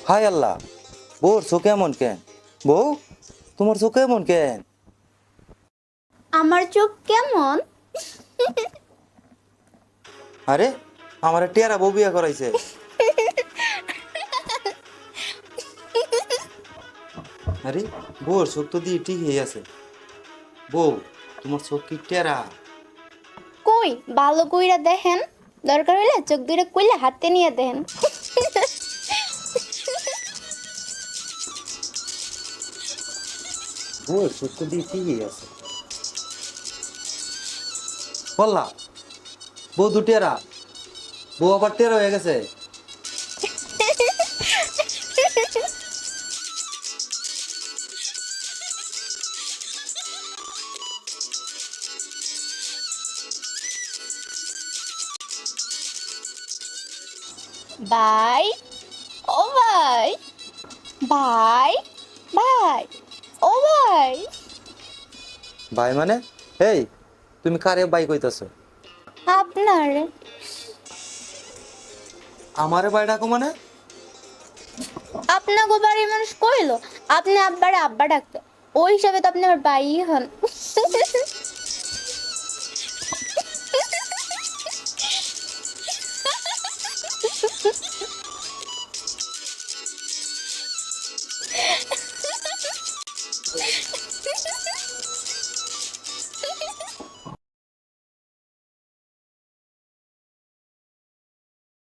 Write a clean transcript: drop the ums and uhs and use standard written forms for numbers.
হায় আল্লাহ, বউর চোখে এমন কেন? বউ, তোমার চোখে এমন কেন? আমার চোখ কেমন? আরে, আমার টিয়ারা বউ বিয়া করাইছে। আরে, বউর চোখ তো দিয়ে ঠিকই আছে। বউ, তোমার চোখ কি টেরা? কই ভালো কইরা দেখেন, দরকার হলে চোখ দুইটা কইলে হাতে নিয়ে দেখেন। বউর চোখ তো দিয়ে ঠিকই আছে। বললা, বউ দু টেরা, বউ আবার টেরা হয়ে গেছে। ভাই, ও ভাই, ভাই, ভাই, ও ভাই। ভাই মানে? এই, তুমি কারে বাই কইতাছো? আপনার আমারে বাই ডাকো মানে? আপনাকে বাড়ির মানুষ কইলো আপনি আব্বারে আব্বা ডাকতো, ওই হিসাবে তো আপনি আমার ভাই হন।